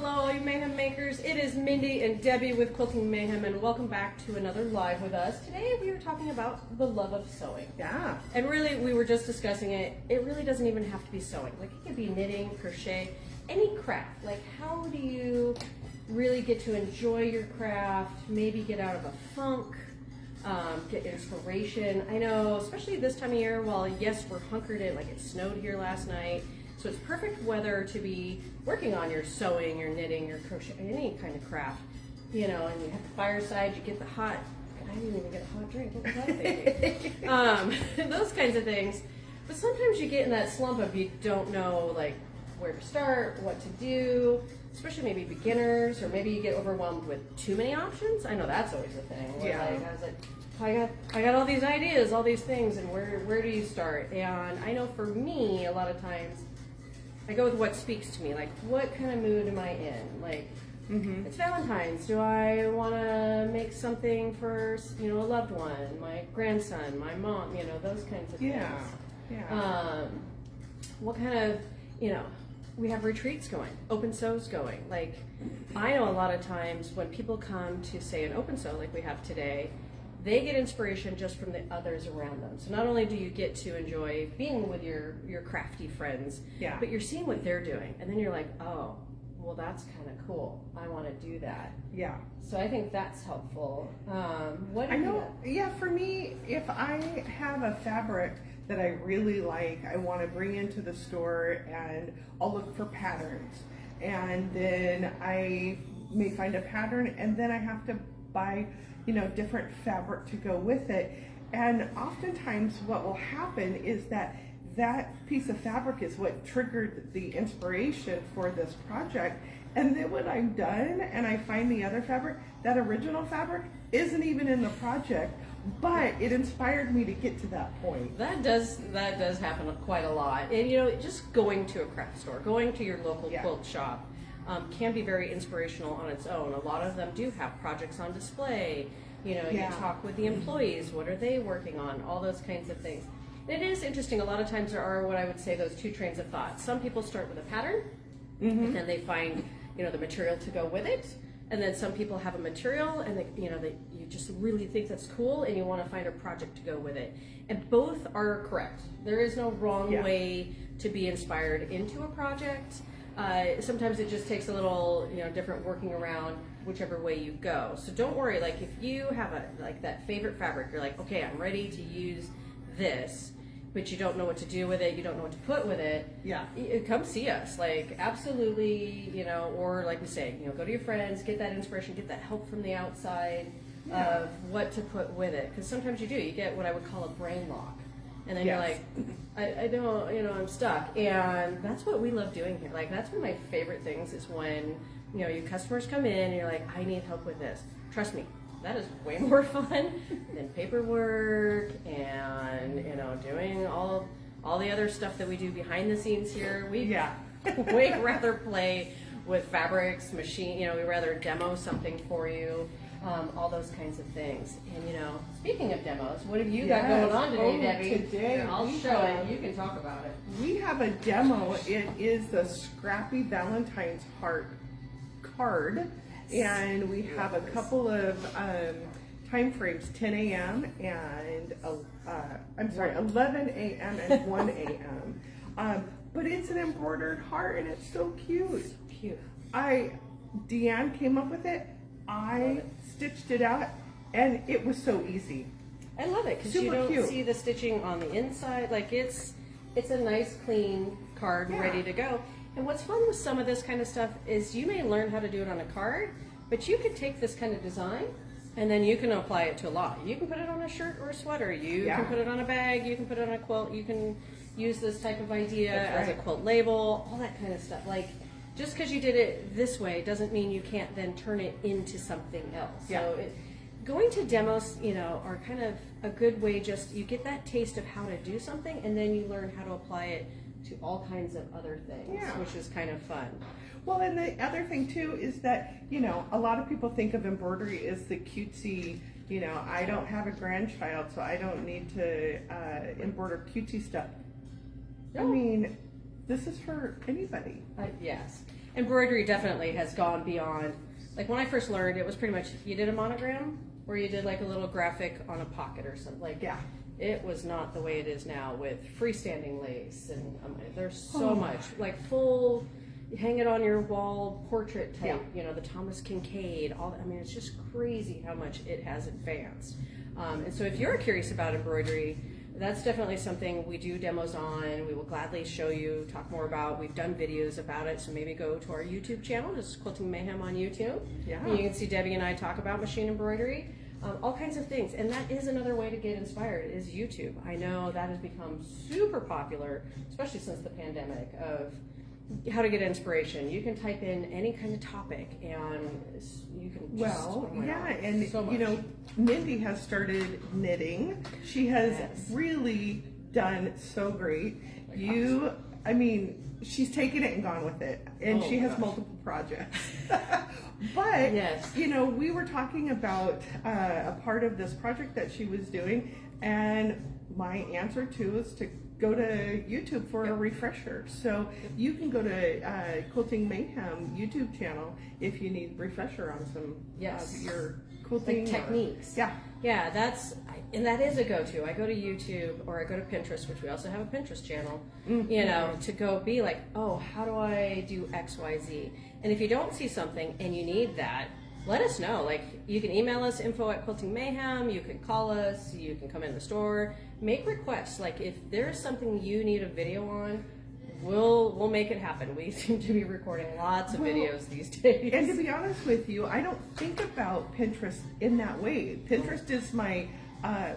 Hello, all you mayhem makers. It is Mindy and Debbie with Quilting Mayhem, and welcome back to another live with us. Today we are talking about the love of sewing. Yeah. And really, we were just discussing it. It really doesn't even have to be sewing. Like, it could be knitting, crochet, any craft. Like, how do you really get to enjoy your craft, maybe get out of a funk, get inspiration? I know, especially this time of year, while yes, we're hunkered in, like it snowed here last night, so it's perfect weather to be working on your sewing, your knitting, your crochet, any kind of craft, you know, and you have the fireside, you get the hot, I didn't even get a hot drink, what was I thinking? Those kinds of things. But sometimes you get in that slump of you don't know, like, where to start, what to do, especially maybe beginners, or maybe you get overwhelmed with too many options. I know that's always a thing. Yeah. Like, I was like, I got all these ideas, all these things, and where do you start? And I know for me, a lot of times, I go with what speaks to me. Like, what kind of mood am I in? Like, it's Valentine's. Do I want to make something for, you know, a loved one, my grandson, my mom, you know, those kinds of things. Yeah. What kind of, you know, we have retreats going, open sews going. Like, I know a lot of times when people come to, say, an open sew like we have today, they get inspiration just from the others around them. So not only do you get to enjoy being with your crafty friends, but you're seeing what they're doing. And then you're like, oh, well, that's kind of cool. I want to do that. Yeah. So I think that's helpful. What do I you know. Yeah, for me, if I have a fabric that I really like, I want to bring into the store, and I'll look for patterns. And then I may find a pattern, and then I have to buy, you know, different fabric to go with it. And oftentimes what will happen is that piece of fabric is what triggered the inspiration for this project. And then when I'm done and I find the other fabric, that original fabric isn't even in the project, but it inspired me to get to that point. That does happen quite a lot. And, you know, just going to a craft store, going to your local quilt shop, can be very inspirational on its own. A lot of them do have projects on display. You know, you talk with the employees, what are they working on, all those kinds of things. And it is interesting, a lot of times there are what I would say those two trains of thought. Some people start with a pattern, and then they find, you know, the material to go with it. And then some people have a material and you just really think that's cool and you want to find a project to go with it. And both are correct. There is no wrong way to be inspired into a project. Sometimes it just takes a little, you know, different working around whichever way you go. So don't worry, like if you have that favorite fabric, you're like, okay, I'm ready to use this, but you don't know what to do with it, you don't know what to put with it, come see us. Like, absolutely, you know, or like we say, you know, go to your friends, get that inspiration, get that help from the outside of what to put with it. Because sometimes you get what I would call a brain lock. And then you're like, I don't, you know, I'm stuck. And that's what we love doing here. Like, that's one of my favorite things is when, you know, your customers come in and you're like, I need help with this. Trust me, that is way more fun than paperwork and, you know, doing all the other stuff that we do behind the scenes here. We way rather play with fabrics, machine, you know, we rather demo something for you, all those kinds of things. And, you know, speaking of demos, what have you got going on today, Debbie? Today here, I'll show it. You can talk about it. We have a demo. It is the Scrappy Valentine's Heart card. And we have a couple of time frames, 10 a.m. and 11 a.m. and 1 a.m. But it's an embroidered heart and it's so cute. So cute. Deanne came up with it. I stitched it out and it was so easy. I love it because you don't see the stitching on the inside. Like, it's a nice clean card ready to go. And what's fun with some of this kind of stuff is you may learn how to do it on a card, but you could take this kind of design and then you can apply it to a lot. You can put it on a shirt or a sweater. You can put it on a bag. You can put it on a quilt. You can use this type of idea as a quilt label, all that kind of stuff. Like, just because you did it this way doesn't mean you can't then turn it into something else. So going to demos, you know, are kind of a good way. Just you get that taste of how to do something and then you learn how to apply it to all kinds of other things, which is kind of fun. Well, and the other thing too is that, you know, a lot of people think of embroidery as the cutesy, you know, I don't have a grandchild, so I don't need to embroider cutesy stuff. I mean, this is for anybody. Yes. embroidery definitely has gone beyond. Like when I first learned, it was pretty much you did a monogram or you did like a little graphic on a pocket or something. Like Yeah. it was not the way it is now with freestanding lace, and there's so much like full. Hang it on your wall portrait type, you know, the Thomas Kincaid, all that. I mean, it's just crazy how much it has advanced. And so if you're curious about embroidery, that's definitely something we do demos on. We will gladly show you, talk more about. We've done videos about it, so maybe go to our YouTube channel, just Quilting Mayhem on YouTube. Yeah. And you can see Debbie and I talk about machine embroidery, all kinds of things. And that is another way to get inspired is YouTube. I know that has become super popular, especially since the pandemic, of how to get inspiration. You can type in any kind of topic and you can just, and so much. you know, Mindy has started knitting. She has really done so great. I mean, she's taken it and gone with it, and she has multiple projects. But you know, we were talking about a part of this project that she was doing, and my answer to is to go to YouTube for a refresher. So you can go to Quilting Mayhem YouTube channel if you need refresher on some of your quilting techniques. Yeah, that is a go-to. I go to YouTube or I go to Pinterest, which we also have a Pinterest channel, you know, to go be like, oh, how do I do X, Y, Z? And if you don't see something and you need that, let us know. Like, you can email us, info@Quilting Mayhem, you can call us, you can come in the store, make requests. Like, if there's something you need a video on, we'll make it happen. We seem to be recording lots of videos these days. And to be honest with you, I don't think about Pinterest in that way. Pinterest is my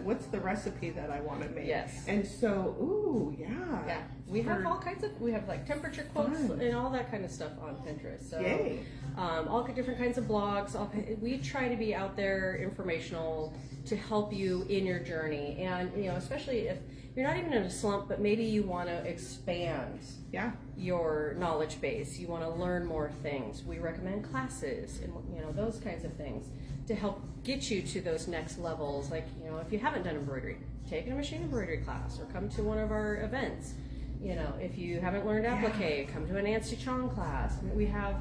what's the recipe that I want to make? Yes. And so, yeah, we have all kinds of, we have like temperature quotes and all that kind of stuff on Pinterest. So, all different kinds of blogs. We try to be out there informational to help you in your journey. And, you know, especially if you're not even in a slump, but maybe you want to expand your knowledge base. You want to learn more things. We recommend classes and, you know, those kinds of things to help get you to those next levels. Like, you know, if you haven't done embroidery, take a machine embroidery class or come to one of our events. You know, if you haven't learned applique, come to a Nancy Chong class. I mean, we have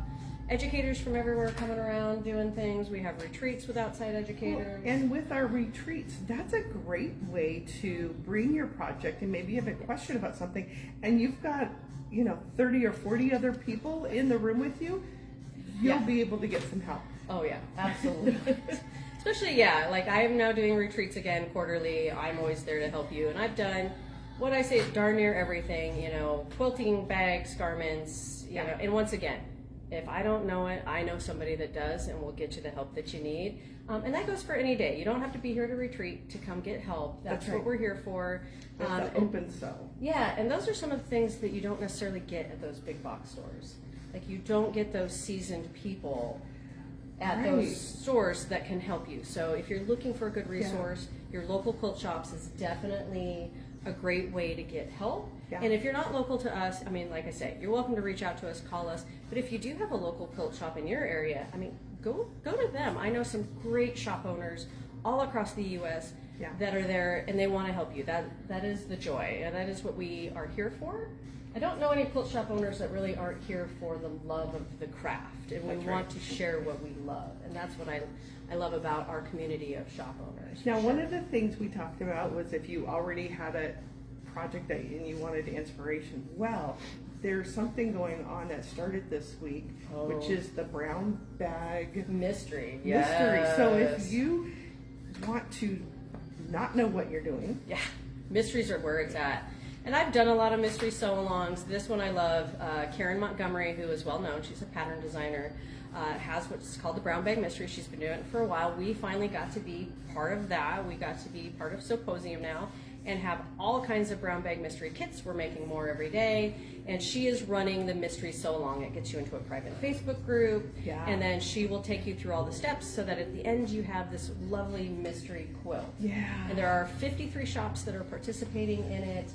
educators from everywhere coming around doing things. We have retreats with outside educators. And with our retreats, that's a great way to bring your project, and maybe you have a question about something and you've got, you know, 30 or 40 other people in the room with you, you'll be able to get some help. Oh yeah, absolutely. Especially, like I am now doing retreats again quarterly. I'm always there to help you. And I've done what I say, darn near everything, you know, quilting, bags, garments, you know, and once again, if I don't know it, I know somebody that does, and we'll get you the help that you need. And that goes for any day. You don't have to be here to retreat to come get help. That's what we're here for. That's the open sew. Yeah, and those are some of the things that you don't necessarily get at those big box stores. Like, you don't get those seasoned people at those stores that can help you. So if you're looking for a good resource, your local quilt shops is definitely a great way to get help. And if you're not local to us, I mean, like I say, you're welcome to reach out to us, call us. But if you do have a local quilt shop in your area, I mean, go to them. I know some great shop owners all across the U.S. that are there, and they want to help you. That is the joy, and that is what we are here for. I don't know any quilt shop owners that really aren't here for the love of the craft, and we want to share what we love, and that's what I love about our community of shop owners. Now, one of the things we talked about was if you already had a project and you wanted inspiration. Well, there's something going on that started this week, which is the brown bag mystery. So if you want to not know what you're doing, mysteries are where it's at. And I've done a lot of mystery sew-alongs. This one I love. Karen Montgomery, who is well known, she's a pattern designer, has what's called the Brown Bag Mystery. She's been doing it for a while. We finally got to be part of that. We got to be part of Symposium now and have all kinds of brown bag mystery kits. We're making more every day. And she is running the mystery sew-along. It gets you into a private Facebook group. And then she will take you through all the steps so that at the end you have this lovely mystery quilt. And there are 53 shops that are participating in it.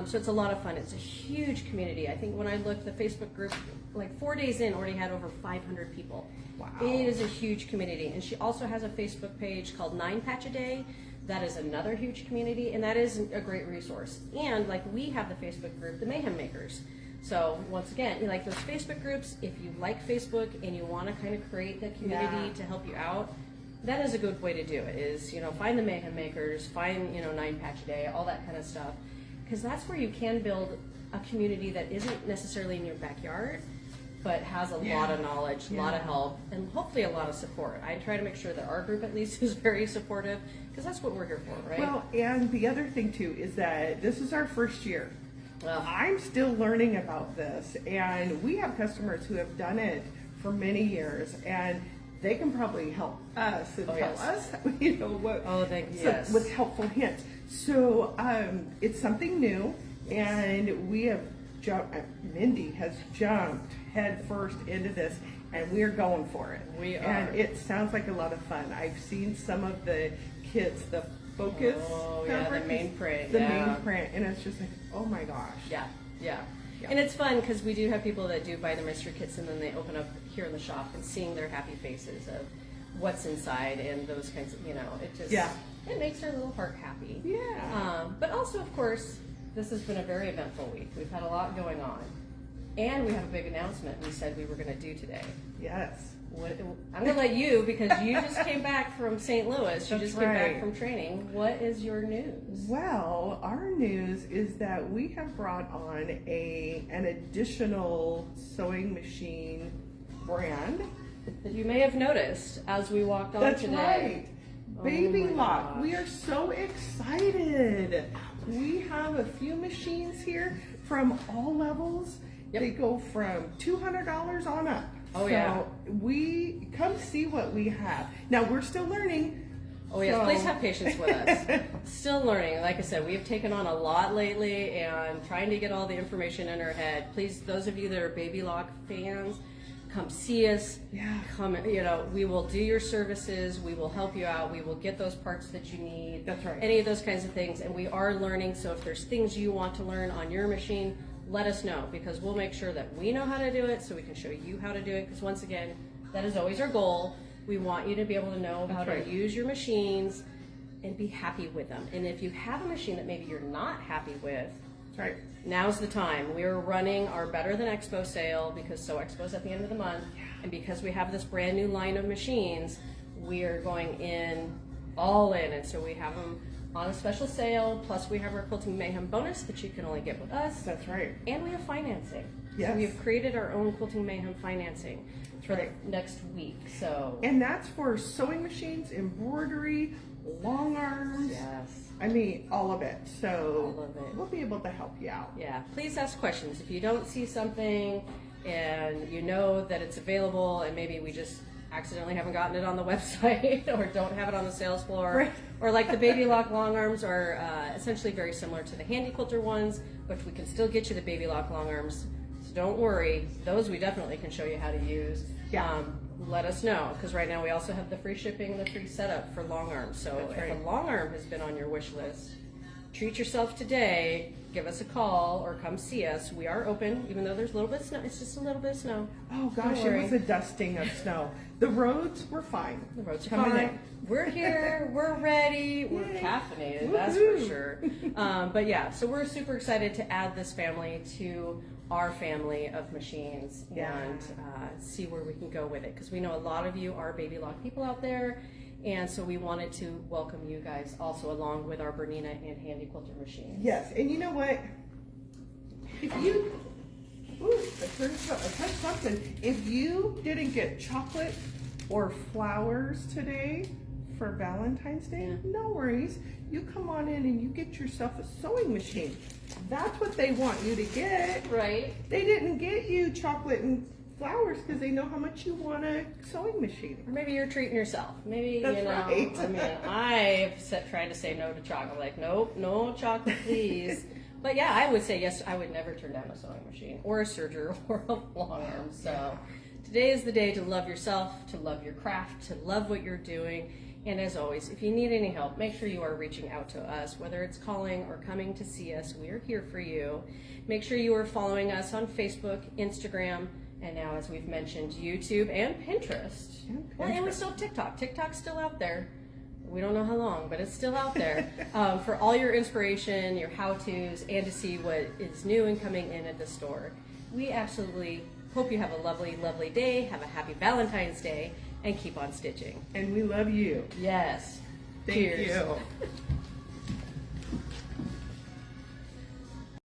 So it's a lot of fun. It's a huge community. I think when I looked, the Facebook group, like 4 days in, already had over 500 people. Wow. It is a huge community. And she also has a Facebook page called 9 Patch a Day. that is another huge community, and that is a great resource. And like we have the Facebook group, the Mayhem Makers. So once again, you like those Facebook groups, if you like Facebook and you want to kind of create that community to help you out, that is a good way to do it, is, you know, find the Mayhem Makers, find, you know, 9 Patch a Day, all that kind of stuff. Because that's where you can build a community that isn't necessarily in your backyard, but has a lot of knowledge, a lot of help, and hopefully a lot of support. I try to make sure that our group at least is very supportive, because that's what we're here for, right? Well, and the other thing too is that this is our first year. Well, I'm still learning about this, and we have customers who have done it for many years, and they can probably help us and tell us, you know, what with helpful hints. So it's something new, and we have jumped. Mindy has jumped head first into this, and we are going for it. We are, and it sounds like a lot of fun. I've seen some of the kits, the focus fabric, the main print, main print, and it's just like, oh my gosh. Yeah. And it's fun because we do have people that do buy the mystery kits, and then they open up here in the shop and seeing their happy faces of what's inside and those kinds of, you know, it just, it makes our little heart happy. Yeah. But also, of course, this has been a very eventful week. We've had a lot going on, and we have a big announcement we said we were going to do today. Yes. I'm going to let you, because you just came back from St. Louis. You just came back from training. What is your news? Well, our news is that we have brought on an additional sewing machine brand that you may have noticed as we walked on today. That's right. Baby Lock. We are so excited. We have a few machines here from all levels. They go from $200 on up. So we come see what we have. Now we're still learning. Oh yes, please have patience with us. Still learning. Like I said, we've taken on a lot lately and trying to get all the information in our head. Please, those of you that are Baby Lock fans, come see us. Come, you know, we will do your services. We will help you out. We will get those parts that you need. That's right. Any of those kinds of things. And we are learning. So if there's things you want to learn on your machine, let us know, because we'll make sure that we know how to do it so we can show you how to do it. Because once again, that is always our goal. We want you to be able to know how to use your machines and be happy with them. And if you have a machine that maybe you're not happy with, now's the time. We are running our Better Than Expo sale, because Sew Expo's at the end of the month, and because we have this brand new line of machines, we are going in all in, and so we have them on a special sale, plus we have our Quilting Mayhem bonus that you can only get with us. That's right. And we have financing. Yes. So we've created our own Quilting Mayhem financing for the next week. So. And that's for sewing machines, embroidery, long arms. Yes. I mean, all of it. So all of it. We'll be able to help you out. Yeah. Please ask questions. If you don't see something and you know that it's available, and maybe we just accidentally haven't gotten it on the website or don't have it on the sales floor, or like the Baby Lock long arms are essentially very similar to the Handy Quilter ones, but we can still get you the Baby Lock long arms. So don't worry, those we definitely can show you how to use. Let us know, because right now we also have the free shipping, the free setup for long arms. So if a long arm has been on your wish list, treat yourself today. Give us a call or come see us. We are open, even though there's a little bit of snow. It's just a little bit of snow. Oh gosh, it was a dusting of snow. The roads were fine. The roads are fine. We're here. We're ready. We're caffeinated, that's for sure. But yeah, so we're super excited to add this family to our family of machines and see where we can go with it. Because we know a lot of you are Baby Lock people out there. And so we wanted to welcome you guys also along with our Bernina and Handy Quilter machines. Yes, and you know what? If you, I touched something. If you didn't get chocolate or flowers today for Valentine's Day, no worries. You come on in and you get yourself a sewing machine. That's what they want you to get. Right. They didn't get you chocolate and flowers because they know how much you want a sewing machine. Or maybe you're treating yourself. Maybe, That's you know, right. I mean, I've tried to say no to chocolate. Like, nope, no chocolate, please. But yeah, I would say yes. I would never turn down a sewing machine or a serger or a long arm. So today is the day to love yourself, to love your craft, to love what you're doing. And as always, if you need any help, make sure you are reaching out to us, whether it's calling or coming to see us. We are here for you. Make sure you are following us on Facebook, Instagram, and now, as we've mentioned, YouTube and Pinterest. And Well, and we still have TikTok. TikTok's still out there. we don't know how long, but it's still out there, for all your inspiration, your how-tos, and to see what is new and coming in at the store. We absolutely hope you have a lovely, lovely day, have a happy Valentine's Day, and keep on stitching. And we love you. Yes. Thank Cheers. you.